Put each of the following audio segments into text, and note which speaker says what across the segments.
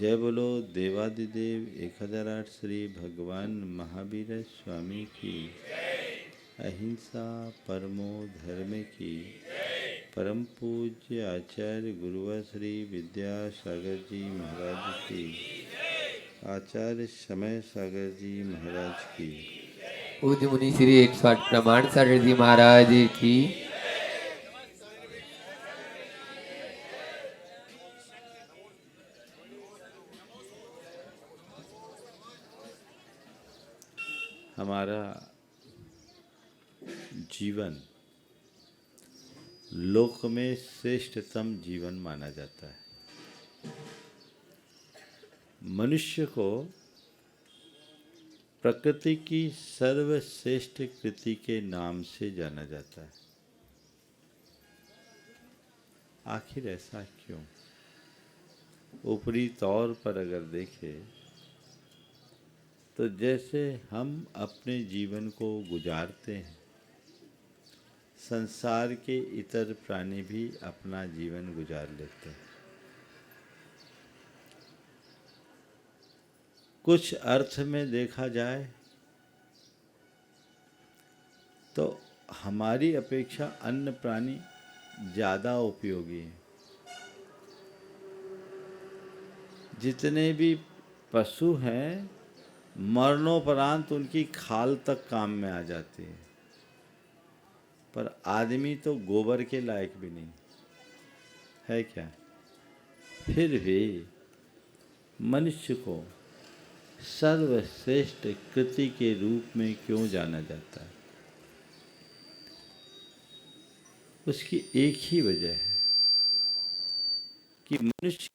Speaker 1: जय बोलो देवादिदेव 1008 श्री भगवान महावीर स्वामी की। अहिंसा परमो धर्म की। परम पूज्य आचार्य गुरुवर श्री विद्यासागर जी महाराज की। आचार्य समय सागर जी महाराज की।
Speaker 2: पूज्य मुनि श्री 108 प्रमाण सागर जी महाराज की।
Speaker 1: हमारा जीवन लोक में श्रेष्ठतम जीवन माना जाता है। मनुष्य को प्रकृति की सर्वश्रेष्ठ कृति के नाम से जाना जाता है। आखिर ऐसा क्यों? ऊपरी तौर पर अगर देखें तो जैसे हम अपने जीवन को गुजारते हैं, संसार के इतर प्राणी भी अपना जीवन गुजार लेते हैं। कुछ अर्थ में देखा जाए तो हमारी अपेक्षा अन्य प्राणी ज़्यादा उपयोगी हैं। जितने भी पशु हैं, मरणोपरांत उनकी खाल तक काम में आ जाती है, पर आदमी तो गोबर के लायक भी नहीं है क्या? फिर भी मनुष्य को सर्वश्रेष्ठ कृति के रूप में क्यों जाना जाता है? उसकी एक ही वजह है कि मनुष्य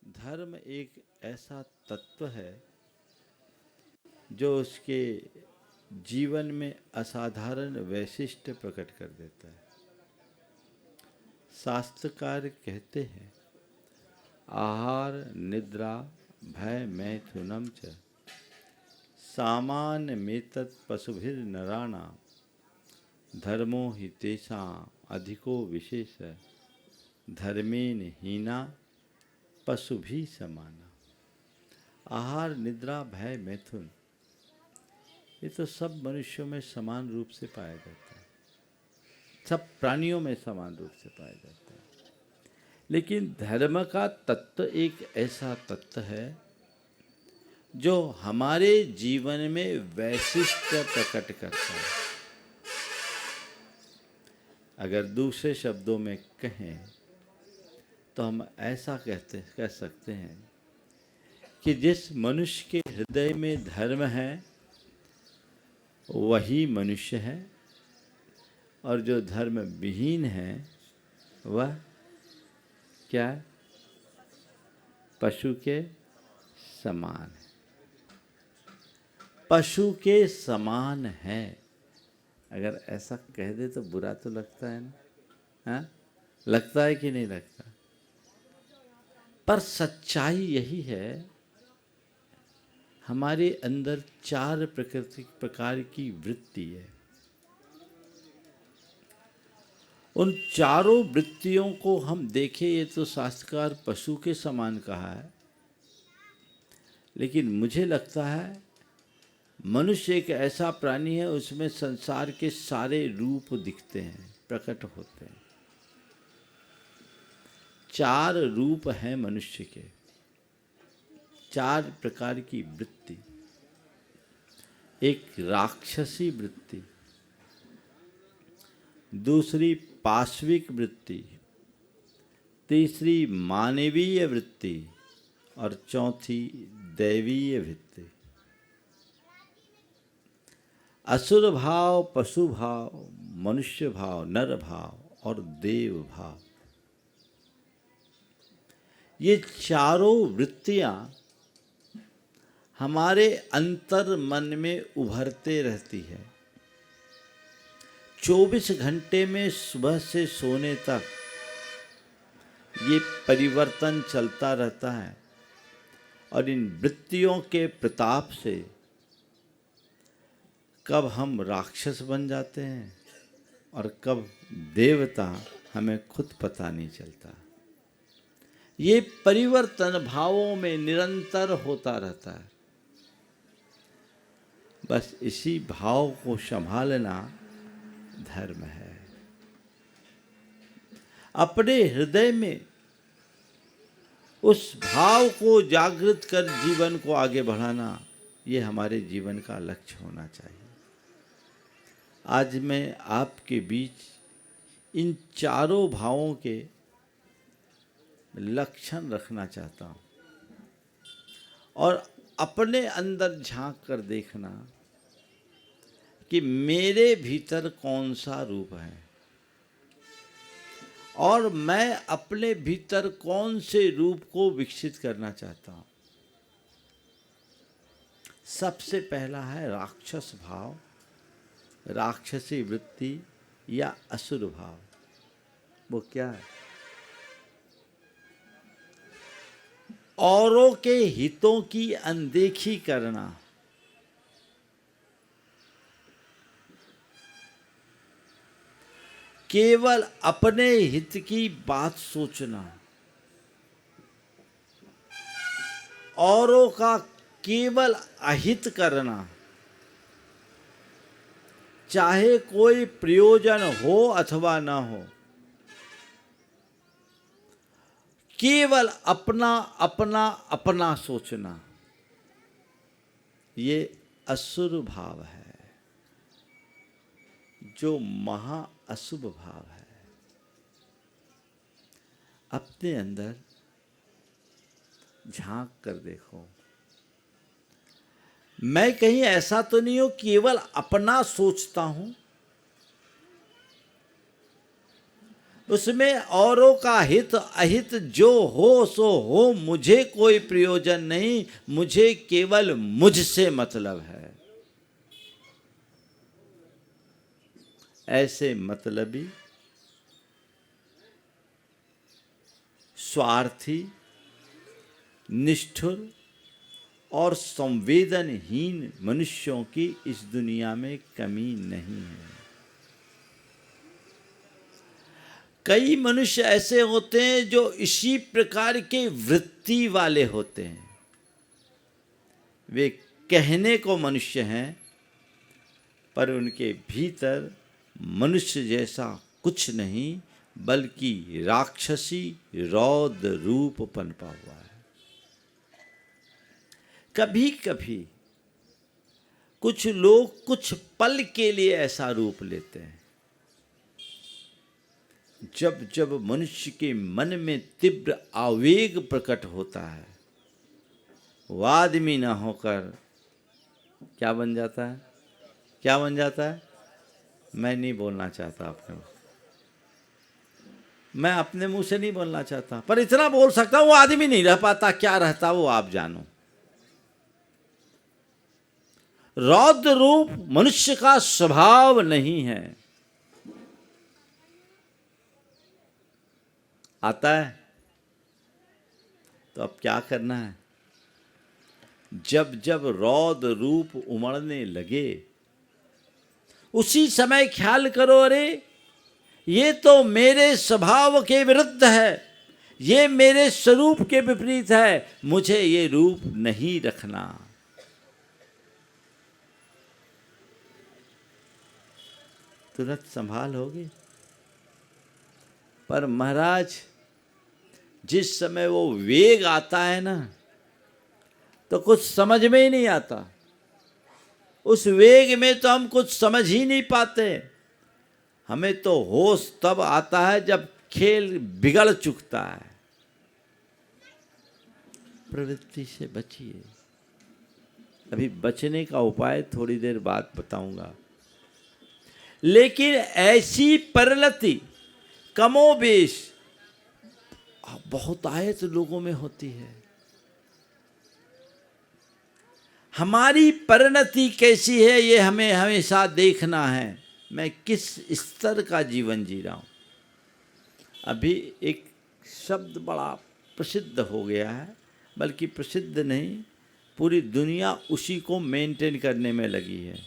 Speaker 1: धर्म एक ऐसा तत्व है जो उसके जीवन में असाधारण वैशिष्ट्य प्रकट कर देता है। शास्त्रकार कहते हैं, आहार निद्रा भय मैथुनम च सामान्य मेतत् पशुभिर्नराणां धर्मो हि तेषां अधिको विशेष धर्मेन हीना पशु भी समाना। आहार निद्रा भय मैथुन, ये तो सब मनुष्यों में समान रूप से पाया जाता है, सब प्राणियों में समान रूप से पाया जाता है। लेकिन धर्म का तत्व एक ऐसा तत्व है जो हमारे जीवन में वैशिष्ट प्रकट करता है। अगर दूसरे शब्दों में कहें तो हम ऐसा कह सकते हैं कि जिस मनुष्य के हृदय में धर्म है वही मनुष्य है, और जो धर्म विहीन है वह क्या है? पशु के समान है। पशु के समान है। अगर ऐसा कह दे तो बुरा तो लगता है ना? हाँ, लगता है कि नहीं लगता? पर सच्चाई यही है, हमारे अंदर 4 प्रकार की वृत्ति है। उन चारों वृत्तियों को हम देखें, ये तो शास्त्रकार पशु के समान कहा है, लेकिन मुझे लगता है मनुष्य एक ऐसा प्राणी है, उसमें संसार के सारे रूप दिखते हैं, प्रकट होते हैं। 4 रूप हैं मनुष्य के, 4 प्रकार की वृत्ति। एक राक्षसी वृत्ति, दूसरी पाशविक वृत्ति, तीसरी मानवीय वृत्ति और चौथी दैवीय वृत्ति। असुर भाव, पशु भाव, मनुष्य भाव, नर भाव और देव भाव, ये चारों वृत्तियां हमारे अंतर मन में उभरते रहती है। 24 घंटे में सुबह से सोने तक ये परिवर्तन चलता रहता है, और इन वृत्तियों के प्रताप से कब हम राक्षस बन जाते हैं और कब देवता, हमें खुद पता नहीं चलता। ये परिवर्तन भावों में निरंतर होता रहता है। बस इसी भाव को संभालना धर्म है। अपने हृदय में उस भाव को जागृत कर जीवन को आगे बढ़ाना, ये हमारे जीवन का लक्ष्य होना चाहिए। आज मैं आपके बीच इन चारों भावों के लक्षण रखना चाहता हूँ और अपने अंदर झांक कर देखना कि मेरे भीतर कौन सा रूप है और मैं अपने भीतर कौन से रूप को विकसित करना चाहता हूँ। सबसे पहला है राक्षस भाव, राक्षसी वृत्ति या असुर भाव। वो क्या है? औरों के हितों की अनदेखी करना, केवल अपने हित की बात सोचना, औरों का केवल अहित करना, चाहे कोई प्रयोजन हो अथवा न हो, केवल अपना अपना अपना सोचना, ये असुर भाव है, जो महा अशुभ भाव है। अपने अंदर झांक कर देखो, मैं कहीं ऐसा तो नहीं हूं केवल अपना सोचता हूं, उसमें औरों का हित अहित जो हो सो हो, मुझे कोई प्रयोजन नहीं, मुझे केवल मुझसे मतलब है। ऐसे मतलबी, स्वार्थी, निष्ठुर और संवेदनहीन मनुष्यों की इस दुनिया में कमी नहीं है। कई मनुष्य ऐसे होते हैं जो इसी प्रकार के वृत्ति वाले होते हैं। वे कहने को मनुष्य हैं, पर उनके भीतर मनुष्य जैसा कुछ नहीं, बल्कि राक्षसी रौद्र रूप पनपा हुआ है। कभी कभी कुछ लोग कुछ पल के लिए ऐसा रूप लेते हैं। जब जब मनुष्य के मन में तीव्र आवेग प्रकट होता है, वो आदमी ना होकर क्या बन जाता है? क्या बन जाता है? मैं नहीं बोलना चाहता अपने मुंह, मैं अपने मुंह से नहीं बोलना चाहता, पर इतना बोल सकता हूं, वो आदमी नहीं रह पाता। क्या रहता वो आप जानो। रौद्र रूप मनुष्य का स्वभाव नहीं है। आता है तो अब क्या करना है? जब जब रौद्र रूप उमड़ने लगे, उसी समय ख्याल करो, अरे ये तो मेरे स्वभाव के विरुद्ध है, ये मेरे स्वरूप के विपरीत है, मुझे ये रूप नहीं रखना। तुरंत संभाल होगी। पर महाराज, जिस समय वो वेग आता है ना, तो कुछ समझ में ही नहीं आता। उस वेग में तो हम कुछ समझ ही नहीं पाते। हमें तो होश तब आता है जब खेल बिगड़ चुकता है। प्रवृत्ति से बचिए। अभी बचने का उपाय थोड़ी देर बाद बताऊंगा। लेकिन ऐसी प्रवृत्ति कमोबेश बहुतायत लोगों में होती है। हमारी परिणति कैसी है, ये हमें हमेशा देखना है। मैं किस स्तर का जीवन जी रहा हूं। अभी एक शब्द बड़ा प्रसिद्ध हो गया है, बल्कि प्रसिद्ध नहीं, पूरी दुनिया उसी को मेंटेन करने में लगी है।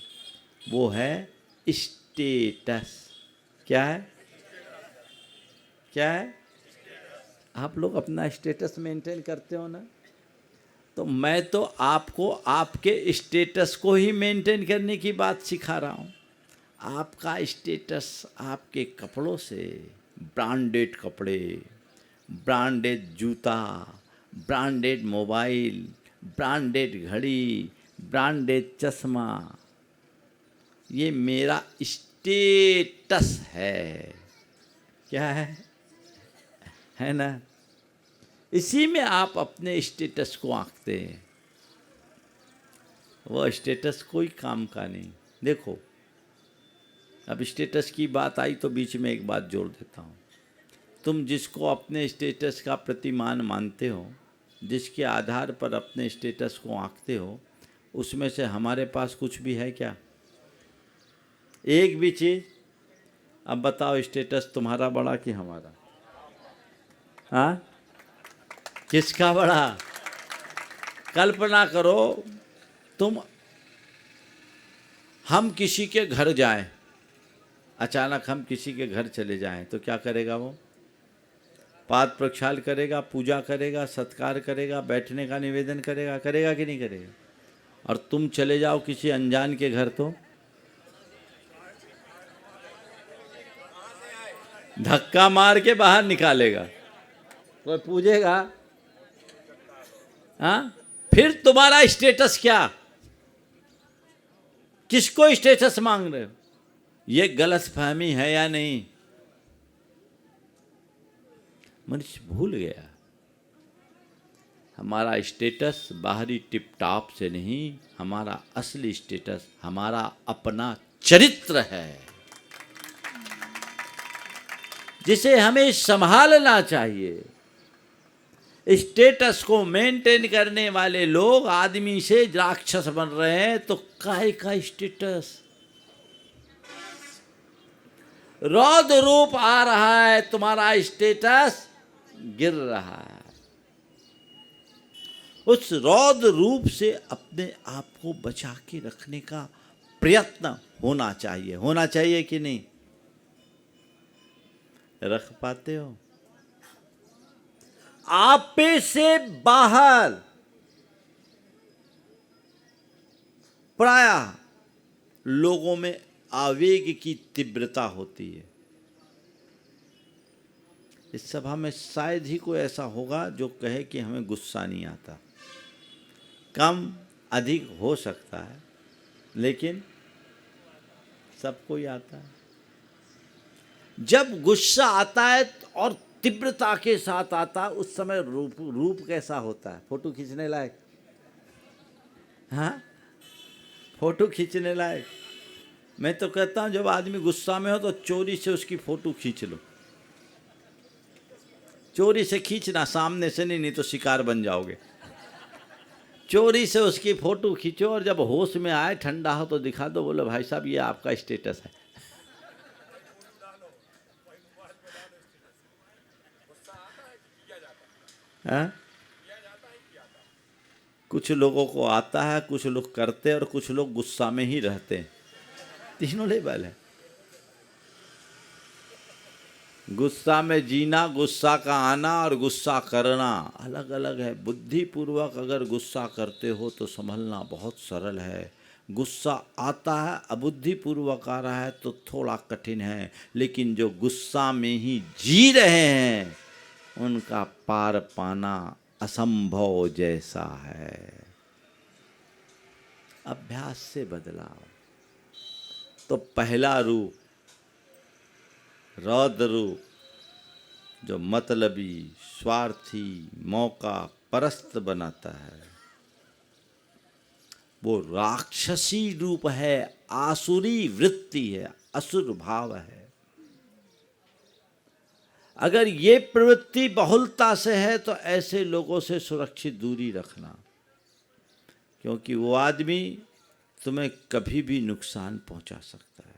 Speaker 1: वो है स्टेटस। क्या है? क्या है? आप लोग अपना स्टेटस मेंटेन करते हो ना, तो मैं तो आपको आपके स्टेटस को ही मेंटेन करने की बात सिखा रहा हूँ। आपका स्टेटस आपके कपड़ों से, ब्रांडेड कपड़े, ब्रांडेड जूता, ब्रांडेड मोबाइल, ब्रांडेड घड़ी, ब्रांडेड चश्मा, ये मेरा स्टेटस है। क्या है ना? इसी में आप अपने स्टेटस को आंकते हैं। वो स्टेटस कोई काम का नहीं। देखो, अब स्टेटस की बात आई तो बीच में एक बात जोड़ देता हूँ। तुम जिसको अपने स्टेटस का प्रतिमान मानते हो, जिसके आधार पर अपने स्टेटस को आंकते हो, उसमें से हमारे पास कुछ भी है क्या? एक भी चीज़? अब बताओ, स्टेटस तुम्हारा बड़ा कि हमारा? हाँ, किसका बड़ा? कल्पना करो, हम किसी के घर जाएं, अचानक हम किसी के घर चले जाएं, तो क्या करेगा वो? पाद प्रक्षाल करेगा, पूजा करेगा, सत्कार करेगा, बैठने का निवेदन करेगा, करेगा कि नहीं करेगा? और तुम चले जाओ किसी अनजान के घर तो धक्का मार के बाहर निकालेगा। कोई पूछेगा? हाँ, फिर तुम्हारा स्टेटस क्या? किसको स्टेटस मांग रहे हो? ये गलतफहमी है या नहीं? मनुष्य भूल गया, हमारा स्टेटस बाहरी टिप टॉप से नहीं, हमारा असली स्टेटस हमारा अपना चरित्र है, जिसे हमें संभालना चाहिए। स्टेटस को मेंटेन करने वाले लोग आदमी से राक्षस बन रहे हैं, तो काहे का स्टेटस? रौद्र रूप आ रहा है, तुम्हारा स्टेटस गिर रहा है। उस रौद्र रूप से अपने आप को बचा के रखने का प्रयत्न होना चाहिए। होना चाहिए कि नहीं? रख पाते हो? आप से बाहर प्रायः लोगों में आवेग की तीव्रता होती है। इस सभा में शायद ही कोई ऐसा होगा जो कहे कि हमें गुस्सा नहीं आता। कम अधिक हो सकता है, लेकिन सबको ही आता है। जब गुस्सा आता है और तीव्रता के साथ आता है, उस समय रूप कैसा होता है? फोटो खींचने लायक? हाँ, फोटो खींचने लायक। मैं तो कहता हूँ, जब आदमी गुस्सा में हो तो चोरी से उसकी फोटो खींच लो। चोरी से खींचना, सामने से नहीं तो शिकार बन जाओगे। चोरी से उसकी फोटो खींचो, और जब होश में आए, ठंडा हो, तो दिखा दो, बोलो भाई साहब ये आपका स्टेटस है। हाँ? कुछ लोगों को आता है, कुछ लोग करते हैं, और कुछ लोग गुस्सा में ही रहते हैं। तीनों लेवल है। गुस्सा में जीना, गुस्सा का आना और गुस्सा करना अलग अलग है। बुद्धिपूर्वक अगर गुस्सा करते हो तो संभलना बहुत सरल है। गुस्सा आता है, अबुद्धिपूर्वक आ रहा है तो थोड़ा कठिन है। लेकिन जो गुस्सा में ही जी रहे हैं, उनका पार पाना असंभव जैसा है। अभ्यास से बदलाव। तो पहला रूप रौद्र रूप, जो मतलबी, स्वार्थी, मौका परस्त बनाता है, वो राक्षसी रूप है, आसुरी वृत्ति है, असुर भाव है। अगर ये प्रवृत्ति बहुलता से है तो ऐसे लोगों से सुरक्षित दूरी रखना, क्योंकि वो आदमी तुम्हें कभी भी नुकसान पहुंचा सकता है।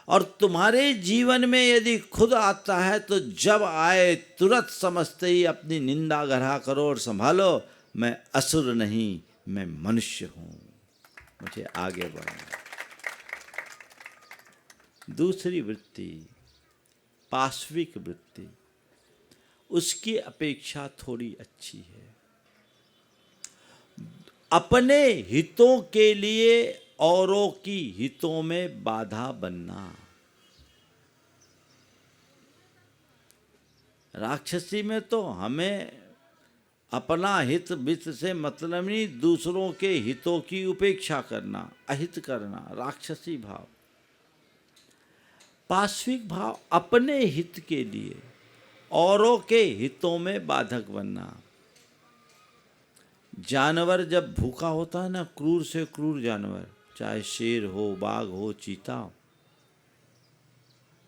Speaker 1: और तुम्हारे जीवन में यदि खुद आता है तो जब आए तुरंत समझते ही अपनी निंदा गढ़ा करो और संभालो, मैं असुर नहीं, मैं मनुष्य हूं, मुझे आगे बढ़ना। दूसरी वृत्ति पाश्विक वृत्ति, उसकी अपेक्षा थोड़ी अच्छी है। अपने हितों के लिए औरों की हितों में बाधा बनना। राक्षसी में तो हमें अपना हित वित्त से मतलब नहीं, दूसरों के हितों की उपेक्षा करना, अहित करना, राक्षसी भाव। पाश्विक भाव अपने हित के लिए औरों के हितों में बाधक बनना। जानवर जब भूखा होता है ना, क्रूर से क्रूर जानवर, चाहे शेर हो, बाघ हो, चीता हो,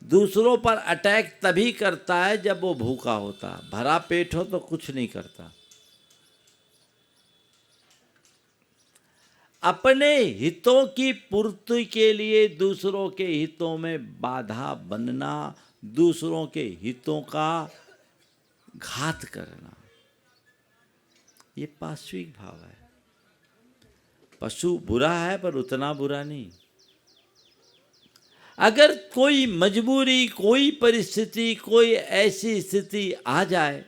Speaker 1: दूसरों पर अटैक तभी करता है जब वो भूखा होता। भरा पेट हो तो कुछ नहीं करता। अपने हितों की पूर्ति के लिए दूसरों के हितों में बाधा बनना, दूसरों के हितों का घात करना, ये पाश्विक भाव है। पशु बुरा है पर उतना बुरा नहीं। अगर कोई मजबूरी, कोई परिस्थिति, कोई ऐसी स्थिति आ जाए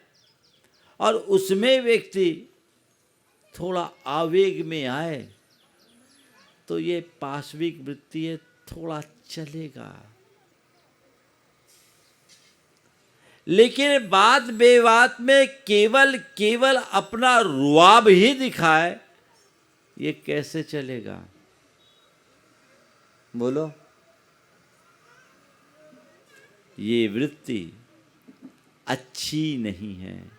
Speaker 1: और उसमें व्यक्ति थोड़ा आवेग में आए तो ये पाश्विक वृत्ति है, थोड़ा चलेगा। लेकिन बात बेबात में केवल अपना रुआब ही दिखाए, ये कैसे चलेगा? बोलो। ये वृत्ति अच्छी नहीं है,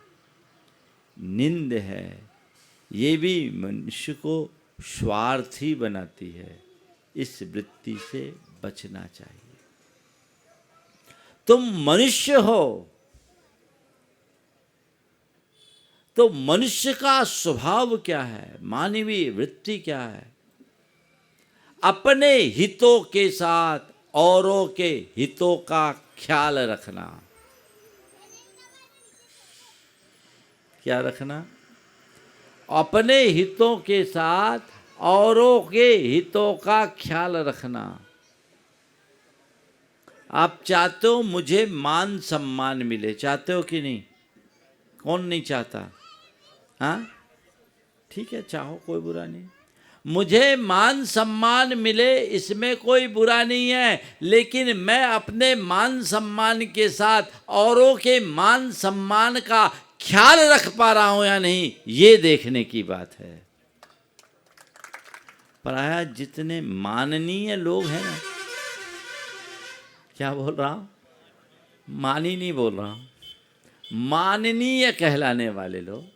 Speaker 1: निंद है। ये भी मनुष्य को स्वार्थी बनाती है। इस वृत्ति से बचना चाहिए। तुम मनुष्य हो तो मनुष्य का स्वभाव क्या है, मानवीय वृत्ति क्या है? अपने हितों के साथ औरों के हितों का ख्याल रखना। क्या रखना? अपने हितों के साथ औरों के हितों का ख्याल रखना। आप चाहते हो मुझे मान सम्मान मिले, चाहते हो कि नहीं? कौन नहीं चाहता? हाँ, ठीक है, चाहो, कोई बुरा नहीं। मुझे मान सम्मान मिले, इसमें कोई बुरा नहीं है। लेकिन मैं अपने मान सम्मान के साथ औरों के मान सम्मान का ख्याल रख पा रहा हूं या नहीं, ये देखने की बात है। प्रायः जितने माननीय लोग हैं ना, क्या बोल रहा हूं, मानी नहीं बोल रहा हूं, माननीय कहलाने वाले लोग,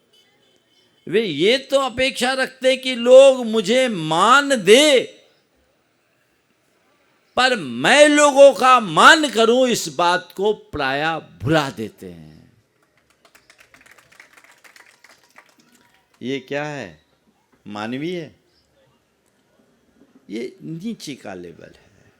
Speaker 1: वे ये तो अपेक्षा रखते कि लोग मुझे मान दे, पर मैं लोगों का मान करूं, इस बात को प्रायः भुला देते हैं। ये क्या है? मानवीय है। ये नीचे का लेवल है।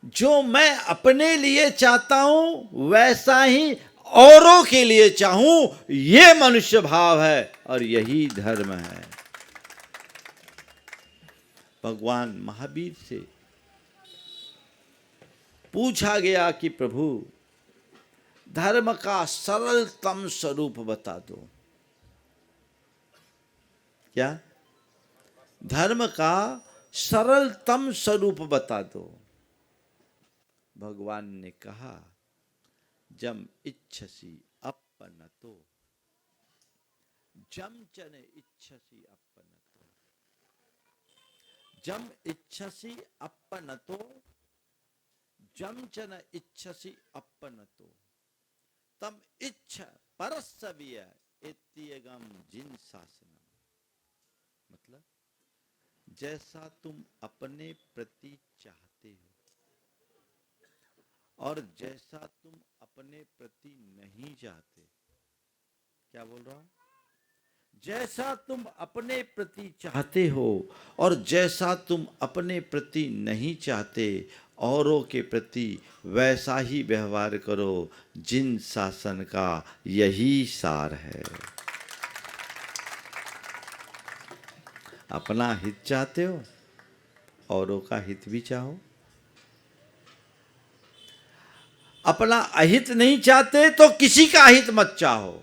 Speaker 1: जो मैं अपने लिए चाहता हूं वैसा ही औरों के लिए चाहूं, ये मनुष्य भाव है और यही धर्म है। भगवान महावीर से पूछा गया कि प्रभु, धर्म का सरलतम स्वरूप बता दो। क्या? धर्म का सरलतम स्वरूप बता दो। भगवान ने कहा, जम इच्छसि अपनतो, जम चन इच्छसि अपनतो, जम इच्छसि अपनतो, जम चन इच्छसि अपनतो, तम इच्छ परस्सव्य इत्यगम जिन शासनम। मतलब, जैसा तुम अपने प्रति चाहते हो और जैसा तुम अपने प्रति नहीं चाहते। क्या बोल रहा हूं? जैसा तुम अपने प्रति चाहते हो और जैसा तुम अपने प्रति नहीं चाहते, औरों के प्रति वैसा ही व्यवहार करो। जिन शासन का यही सार है। अपना हित चाहते हो, औरों का हित भी चाहो। अपना अहित नहीं चाहते तो किसी का अहित मत चाहो।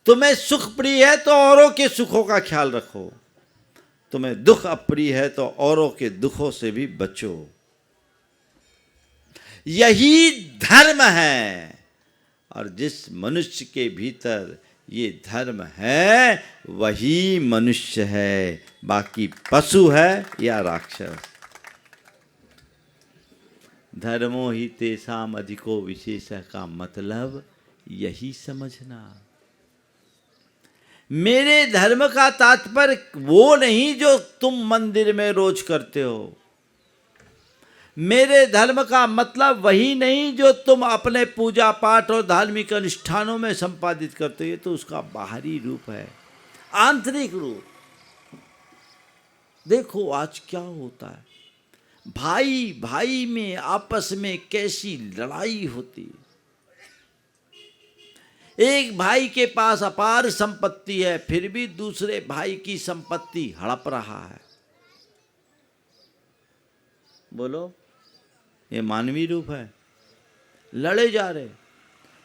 Speaker 1: तुम्हें सुख प्रिय है तो औरों के सुखों का ख्याल रखो, तुम्हें दुख अप्रिय है तो औरों के दुखों से भी बचो। यही धर्म है, और जिस मनुष्य के भीतर ये धर्म है वही मनुष्य है, बाकी पशु है या राक्षस। धर्मो ही तेषाम अधिको विशेषः का मतलब यही समझना। मेरे धर्म का तात्पर्य वो नहीं जो तुम मंदिर में रोज करते हो। मेरे धर्म का मतलब वही नहीं जो तुम अपने पूजा पाठ और धार्मिक अनुष्ठानों में संपादित करते हो। ये तो उसका बाहरी रूप है, आंतरिक रूप। देखो आज क्या होता है, भाई भाई में आपस में कैसी लड़ाई होती है। एक भाई के पास अपार संपत्ति है, फिर भी दूसरे भाई की संपत्ति हड़प रहा है। बोलो, ये मानवीय रूप है? लड़े जा रहे,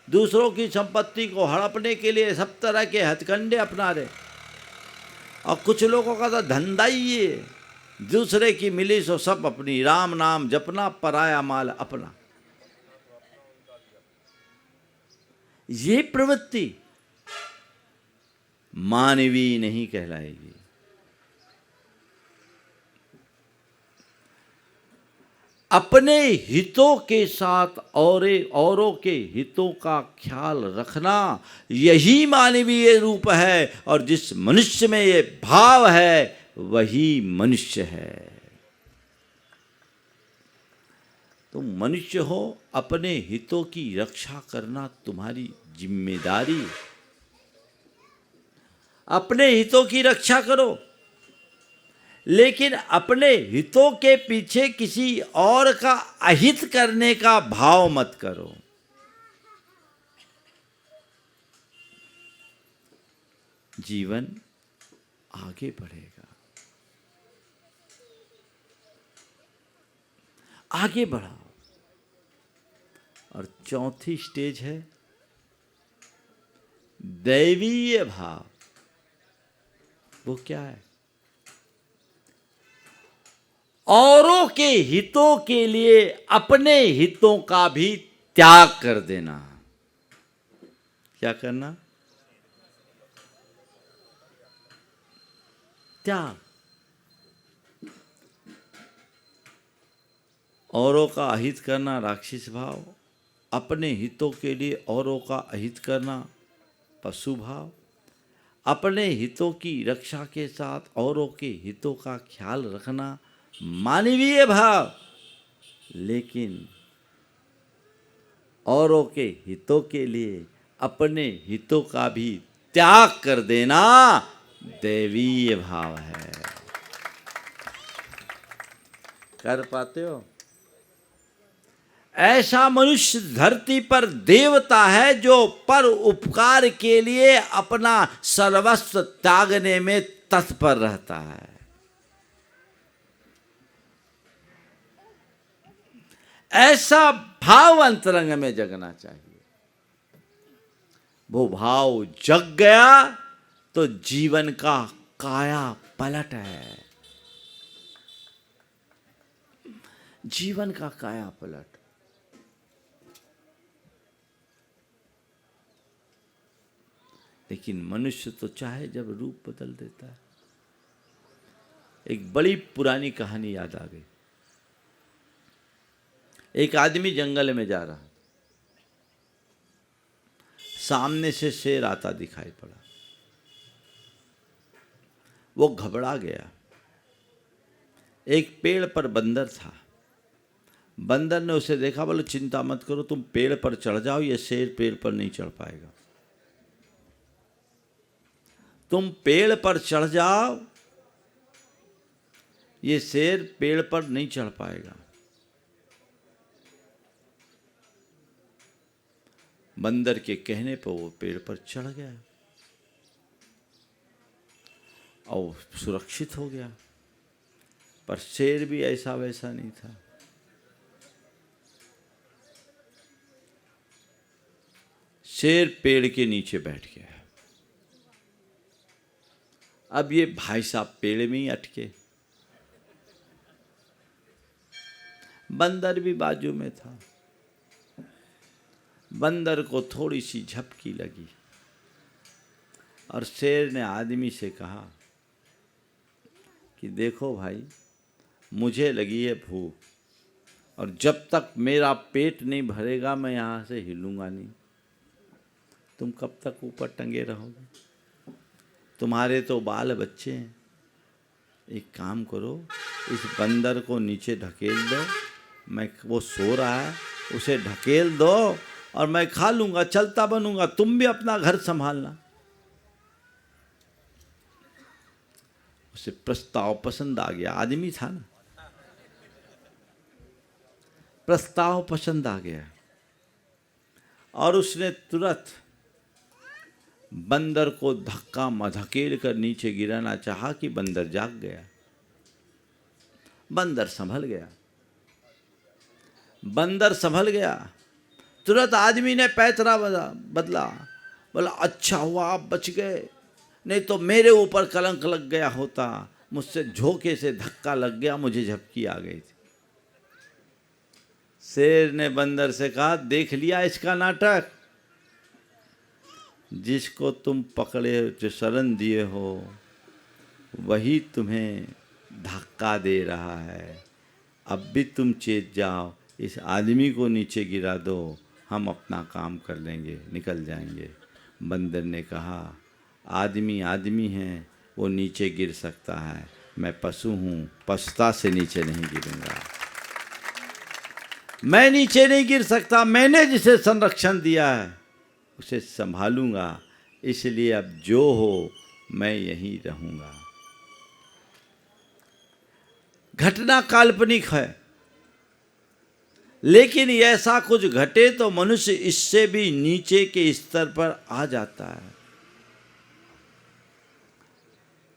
Speaker 1: दूसरों की संपत्ति को हड़पने के लिए सब तरह के हथकंडे अपना रहे। और कुछ लोगों का तो धंधा ही ये, दूसरे की मिली सो सब अपनी, राम नाम जपना, पराया माल अपना। ये प्रवृत्ति मानवीय नहीं कहलाएगी। अपने हितों के साथ औरों के हितों का ख्याल रखना, यही मानवीय रूप है। और जिस मनुष्य में ये भाव है वही मनुष्य है। तुम मनुष्य हो, अपने हितों की रक्षा करना तुम्हारी जिम्मेदारी है। अपने हितों की रक्षा करो, लेकिन अपने हितों के पीछे किसी और का अहित करने का भाव मत करो। जीवन आगे बढ़ेगा, आगे बढ़ाओ। और चौथी स्टेज है दैवीय भाव। वो क्या है? औरों के हितों के लिए अपने हितों का भी त्याग कर देना। क्या करना? त्याग। औरों का अहित करना राक्षस भाव, अपने हितों के लिए औरों का अहित करना पशु भाव, अपने हितों की रक्षा के साथ औरों के हितों का ख्याल रखना मानवीय भाव। लेकिन औरों के हितों के लिए अपने हितों का भी त्याग कर देना दैवीय भाव है। कर पाते हो? ऐसा मनुष्य धरती पर देवता है जो पर उपकार के लिए अपना सर्वस्व त्यागने में तत्पर रहता है। ऐसा भाव अंतरंग में जगना चाहिए। वो भाव जग गया तो जीवन का काया पलट है। जीवन का काया पलट। लेकिन मनुष्य तो चाहे जब रूप बदल देता है। एक बड़ी पुरानी कहानी याद आ गई। एक आदमी जंगल में जा रहा, सामने से शेर आता दिखाई पड़ा। वो घबरा गया। एक पेड़ पर बंदर था। बंदर ने उसे देखा, बोले चिंता मत करो, तुम पेड़ पर चढ़ जाओ, ये शेर पेड़ पर नहीं चढ़ पाएगा। तुम पेड़ पर चढ़ जाओ, ये शेर पेड़ पर नहीं चढ़ पाएगा। बंदर के कहने पर वो पेड़ पर चढ़ गया और सुरक्षित हो गया। पर शेर भी ऐसा वैसा नहीं था। शेर पेड़ के नीचे बैठ गया। अब ये भाई साहब पेड़ में ही अटके। बंदर भी बाजू में था। बंदर को थोड़ी सी झपकी लगी और शेर ने आदमी से कहा कि देखो भाई, मुझे लगी है भूख और जब तक मेरा पेट नहीं भरेगा मैं यहाँ से हिलूंगा नहीं। तुम कब तक ऊपर टंगे रहोगे? तुम्हारे तो बाल बच्चे हैं। एक काम करो, इस बंदर को नीचे ढकेल दो। वो सो रहा है, उसे ढकेल दो और मैं खा लूंगा, चलता बनूंगा। तुम भी अपना घर संभालना। उसे प्रस्ताव पसंद आ गया। आदमी था ना, प्रस्ताव पसंद आ गया और उसने तुरंत बंदर को धक्का धकेल कर नीचे गिराना चाहा कि बंदर जाग गया। बंदर संभल गया। बंदर संभल गया। तुरंत आदमी ने पैतरा बदला। बोला अच्छा हुआ आप बच गए, नहीं तो मेरे ऊपर कलंक लग गया होता। मुझसे झोंके से धक्का लग गया, मुझे झपकी आ गई थी। शेर ने बंदर से कहा, देख लिया इसका नाटक? जिसको तुम पकड़े, जो शरण दिए हो, वही तुम्हें धक्का दे रहा है। अब भी तुम चेत जाओ, इस आदमी को नीचे गिरा दो, हम अपना काम कर लेंगे, निकल जाएंगे। बंदर ने कहा, आदमी आदमी है, वो नीचे गिर सकता है, मैं पशु हूँ, पशुता से नीचे नहीं गिरूंगा। मैं नीचे नहीं गिर सकता। मैंने जिसे संरक्षण दिया है उसे संभालूंगा, इसलिए अब जो हो मैं यहीं रहूंगा। घटना काल्पनिक है, लेकिन ऐसा कुछ घटे तो मनुष्य इससे भी नीचे के स्तर पर आ जाता है।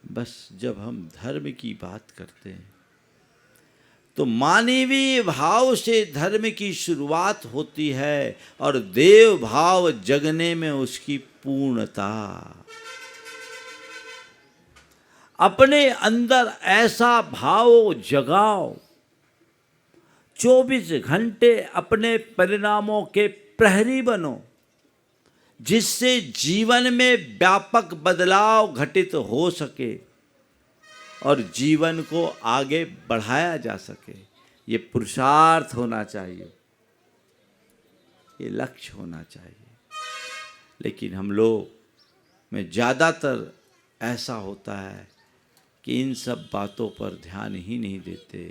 Speaker 1: बस जब हम धर्म की बात करते हैं तो मानवीय भाव से धर्म की शुरुआत होती है और देव भाव जगने में उसकी पूर्णता। अपने अंदर ऐसा भाव जगाओ, 24 घंटे अपने परिणामों के प्रहरी बनो, जिससे जीवन में व्यापक बदलाव घटित हो सके और जीवन को आगे बढ़ाया जा सके। ये पुरुषार्थ होना चाहिए, ये लक्ष्य होना चाहिए। लेकिन हम लोग में ज़्यादातर ऐसा होता है कि इन सब बातों पर ध्यान ही नहीं देते।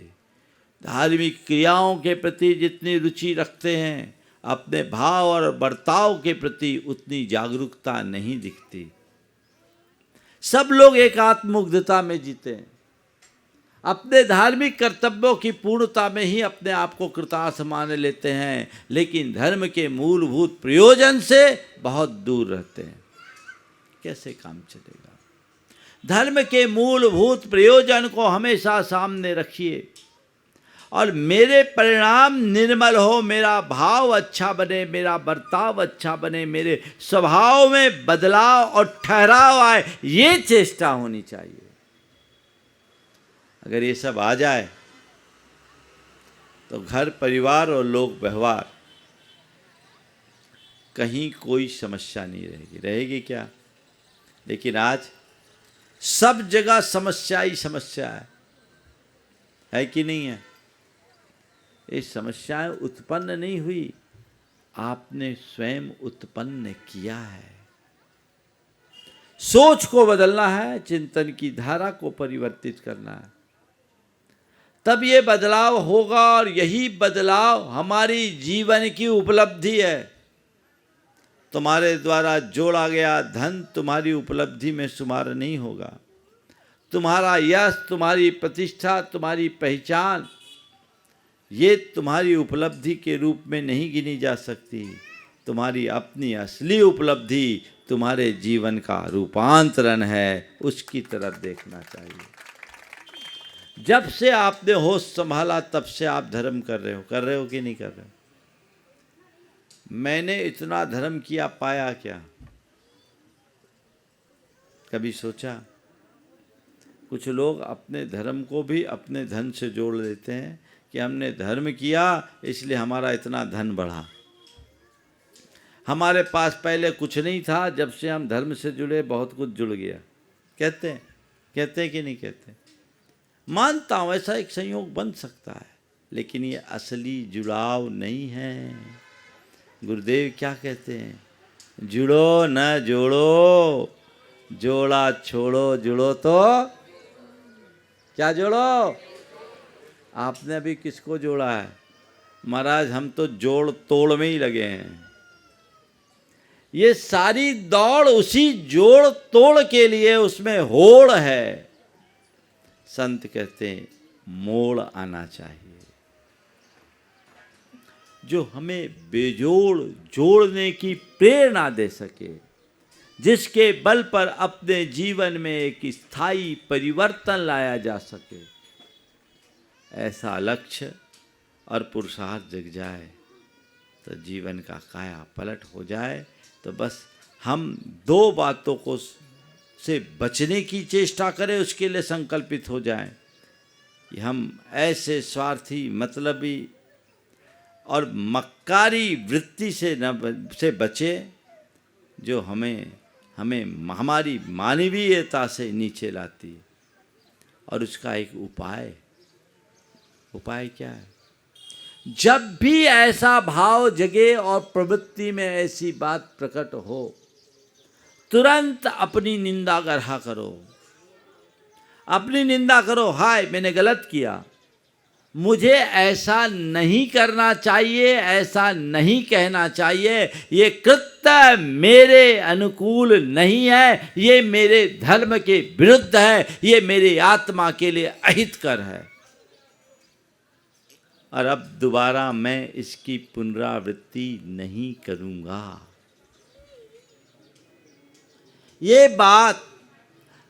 Speaker 1: धार्मिक क्रियाओं के प्रति जितनी रुचि रखते हैं, अपने भाव और बर्ताव के प्रति उतनी जागरूकता नहीं दिखती। सब लोग एक आत्ममुग्धता में जीते हैं, अपने धार्मिक कर्तव्यों की पूर्णता में ही अपने आप को कृतार्थ मान लेते हैं, लेकिन धर्म के मूलभूत प्रयोजन से बहुत दूर रहते हैं। कैसे काम चलेगा? धर्म के मूलभूत प्रयोजन को हमेशा सामने रखिए और मेरे परिणाम निर्मल हो, मेरा भाव अच्छा बने, मेरा बर्ताव अच्छा बने, मेरे स्वभाव में बदलाव और ठहराव आए, ये चेष्टा होनी चाहिए। अगर ये सब आ जाए तो घर परिवार और लोक व्यवहार कहीं कोई समस्या नहीं रहेगी। रहेगी क्या? लेकिन आज सब जगह समस्या ही समस्या है कि नहीं है? ये समस्याएं उत्पन्न नहीं हुई, आपने स्वयं उत्पन्न किया है। सोच को बदलना है, चिंतन की धारा को परिवर्तित करना है, तब ये बदलाव होगा और यही बदलाव हमारी जीवन की उपलब्धि है। तुम्हारे द्वारा जोड़ा गया धन तुम्हारी उपलब्धि में शुमार नहीं होगा। तुम्हारा यश, तुम्हारी प्रतिष्ठा, तुम्हारी पहचान, ये तुम्हारी उपलब्धि के रूप में नहीं गिनी जा सकती। तुम्हारी अपनी असली उपलब्धि तुम्हारे जीवन का रूपांतरण है, उसकी तरफ देखना चाहिए। जब से आपने होश संभाला तब से आप धर्म कर रहे हो कि नहीं कर रहे हो? मैंने इतना धर्म किया, पाया क्या? कभी सोचा? कुछ लोग अपने धर्म को भी अपने धन से जोड़ लेते हैं कि हमने धर्म किया इसलिए हमारा इतना धन बढ़ा। हमारे पास पहले कुछ नहीं था, जब से हम धर्म से जुड़े बहुत कुछ जुड़ गया। कहते हैं कि नहीं कहते? मानता हूँ ऐसा एक संयोग बन सकता है, लेकिन ये असली जुड़ाव नहीं है। गुरुदेव क्या कहते हैं? जुड़ो न जोड़ो, जोड़ा छोड़ो, जुड़ो तो क्या जोड़ो? आपने अभी किसको जोड़ा है? महाराज हम तो जोड़ तोड़ में ही लगे हैं। ये सारी दौड़ उसी जोड़ तोड़ के लिए, उसमें होड़ है। संत कहते हैं मोड़ आना चाहिए, जो हमें बेजोड़ जोड़ने की प्रेरणा दे सके, जिसके बल पर अपने जीवन में एक स्थायी परिवर्तन लाया जा सके। ऐसा लक्ष्य और पुरुषार्थ जग जाए तो जीवन का काया पलट हो जाए। तो बस हम दो बातों को से बचने की चेष्टा करें, उसके लिए संकल्पित हो जाएं कि हम ऐसे स्वार्थी, मतलबी और मक्कारी वृत्ति से बचें जो हमें हमारी मानवीयता से नीचे लाती है। और उसका एक उपाय क्या है? जब भी ऐसा भाव जगे और प्रवृत्ति में ऐसी बात प्रकट हो, तुरंत अपनी निंदा गढ़ा करो, अपनी निंदा करो। हाय मैंने गलत किया, मुझे ऐसा नहीं करना चाहिए, ऐसा नहीं कहना चाहिए, ये कृत्य मेरे अनुकूल नहीं है, ये मेरे धर्म के विरुद्ध है, ये मेरी आत्मा के लिए अहितकर है, और अब दोबारा मैं इसकी पुनरावृत्ति नहीं करूंगा। ये बात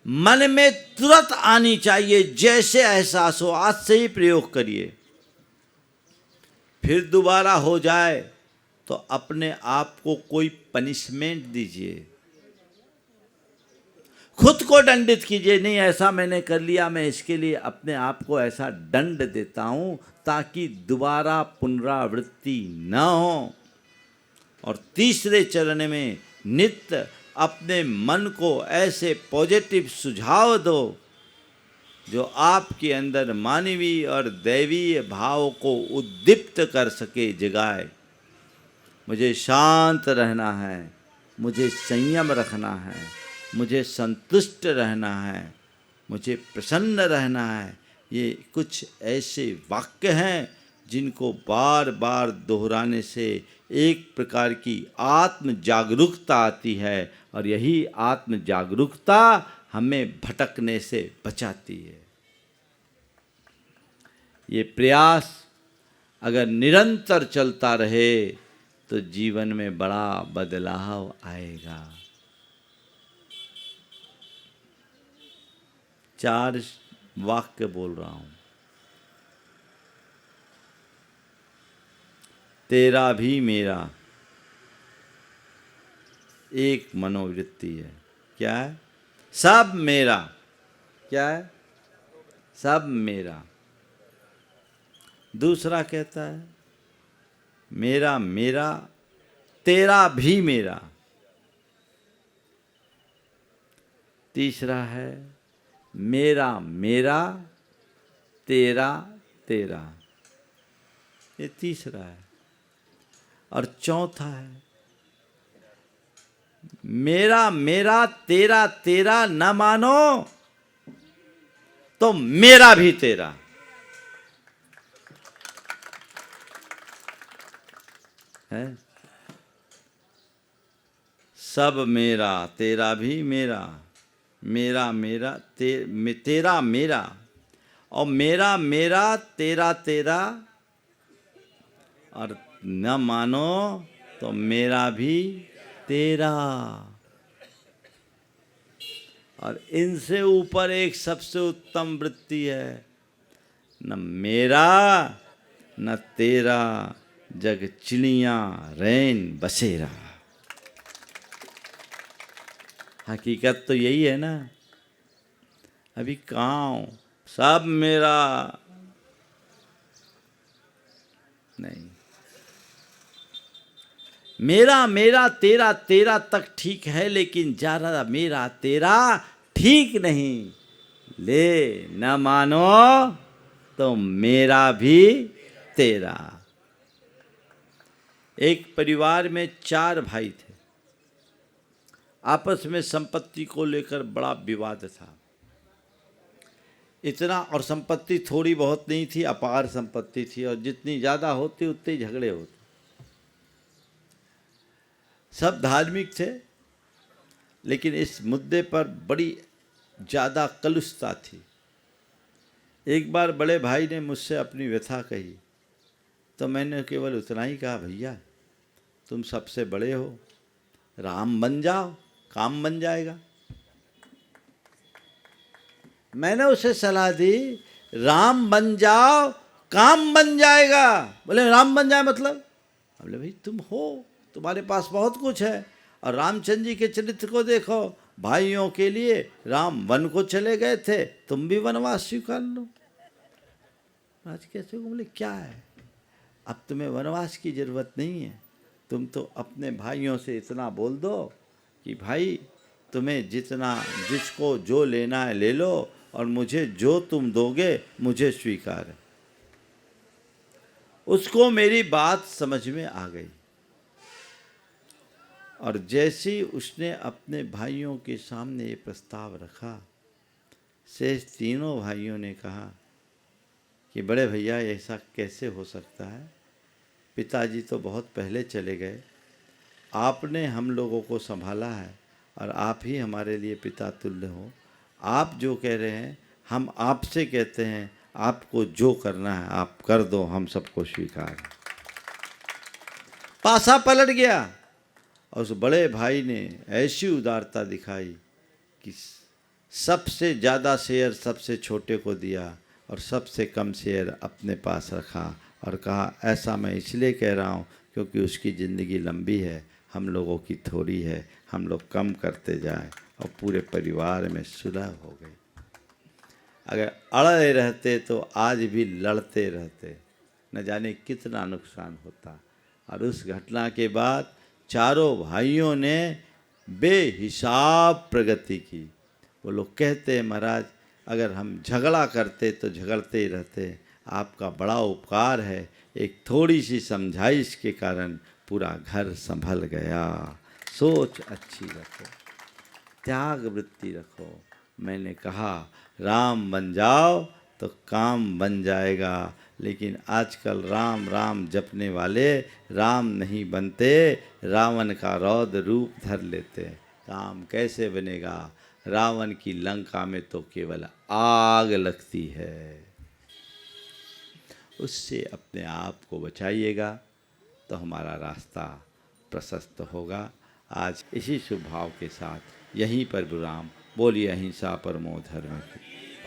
Speaker 1: मन में तुरंत आनी चाहिए, जैसे एहसास हो। आज से ही प्रयोग करिए। फिर दोबारा हो जाए तो अपने आप को कोई पनिशमेंट दीजिए, खुद को दंडित कीजिए। नहीं ऐसा मैंने कर लिया, मैं इसके लिए अपने आप को ऐसा दंड देता हूं ताकि दोबारा पुनरावृत्ति न हो। और तीसरे चरण में नित्य अपने मन को ऐसे पॉजिटिव सुझाव दो जो आपके अंदर मानवीय और दैवीय भाव को उद्दीप्त कर सके, जगाए। मुझे शांत रहना है, मुझे संयम रखना है, मुझे संतुष्ट रहना है, मुझे प्रसन्न रहना है। ये कुछ ऐसे वाक्य हैं जिनको बार बार दोहराने से एक प्रकार की आत्म जागरूकता आती है, और यही आत्म जागरूकता हमें भटकने से बचाती है। ये प्रयास अगर निरंतर चलता रहे तो जीवन में बड़ा बदलाव आएगा। 4 वाक्य बोल रहा हूं। तेरा भी मेरा एक मनोवृत्ति है। क्या है? सब मेरा। क्या है? सब मेरा। दूसरा कहता है मेरा मेरा, तेरा भी मेरा। तीसरा है मेरा मेरा, तेरा तेरा। ये तीसरा है। और चौथा है मेरा मेरा, तेरा तेरा न मानो तो मेरा भी तेरा। है सब मेरा, तेरा भी मेरा, मेरा मेरा, तेरा मेरा, और मेरा मेरा, तेरा तेरा, और न मानो तो मेरा भी तेरा। और इनसे ऊपर एक सबसे उत्तम वृत्ति है, न मेरा न तेरा, जग चिड़िया रैन बसेरा। हकीकत तो यही है ना। अभी गाँव सब मेरा नहीं, मेरा मेरा तेरा तेरा तक ठीक है, लेकिन ज़्यादा मेरा तेरा ठीक नहीं। ले न मानो तो मेरा भी तेरा। एक परिवार में 4 भाई थे। आपस में संपत्ति को लेकर बड़ा विवाद था। इतना, और संपत्ति थोड़ी बहुत नहीं थी, अपार संपत्ति थी, और जितनी ज़्यादा होती उतने झगड़े होते। सब धार्मिक थे, लेकिन इस मुद्दे पर बड़ी ज़्यादा कलुषता थी। एक बार बड़े भाई ने मुझसे अपनी व्यथा कही, तो मैंने केवल उतना ही कहा, भैया तुम सबसे बड़े हो, राम बन जाओ, काम बन जाएगा। मैंने उसे सलाह दी, राम बन जाओ काम बन जाएगा। बोले राम बन जाए मतलब? बोले भाई तुम हो, तुम्हारे पास बहुत कुछ है, और रामचंद्र जी के चरित्र को देखो, भाइयों के लिए राम वन को चले गए थे, तुम भी वनवास स्वीकार लो। आज कैसे? बोले क्या है, अब तुम्हें वनवास की जरूरत नहीं है, तुम तो अपने भाइयों से इतना बोल दो कि भाई तुम्हें जितना, जिसको जो लेना है ले लो, और मुझे जो तुम दोगे मुझे स्वीकार है। उसको मेरी बात समझ में आ गई, और जैसे ही उसने अपने भाइयों के सामने ये प्रस्ताव रखा, शेष तीनों भाइयों ने कहा कि बड़े भैया ऐसा कैसे हो सकता है, पिताजी तो बहुत पहले चले गए, आपने हम लोगों को संभाला है, और आप ही हमारे लिए पिता तुल्य हो। आप जो कह रहे हैं हम आपसे कहते हैं, आपको जो करना है आप कर दो, हम सबको स्वीकार है। पासा पलट गया, और उस बड़े भाई ने ऐसी उदारता दिखाई कि सबसे ज़्यादा शेयर सबसे छोटे को दिया, और सबसे कम शेयर अपने पास रखा, और कहा ऐसा मैं इसलिए कह रहा हूँ क्योंकि उसकी ज़िंदगी लंबी है, हम लोगों की थोड़ी है, हम लोग कम करते जाएं, और पूरे परिवार में सुलह हो गई। अगर अड़े रहते तो आज भी लड़ते रहते, न जाने कितना नुकसान होता। और उस घटना के बाद चारों भाइयों ने बेहिसाब प्रगति की। वो लोग कहते हैं महाराज अगर हम झगड़ा करते तो झगड़ते ही रहते, आपका बड़ा उपकार है, एक थोड़ी सी समझाइश के कारण पूरा घर संभल गया। सोच अच्छी रखो, त्याग वृत्ति रखो। मैंने कहा राम बन जाओ तो काम बन जाएगा, लेकिन आजकल राम राम जपने वाले राम नहीं बनते, रावण का रौद्र रूप धर लेते। काम कैसे बनेगा? रावण की लंका में तो केवल आग लगती है, उससे अपने आप को बचाइएगा तो हमारा रास्ता प्रशस्त होगा। आज इसी शुभ भाव के साथ यहीं पर विराम। बोलिए अहिंसा परमो धर्म की।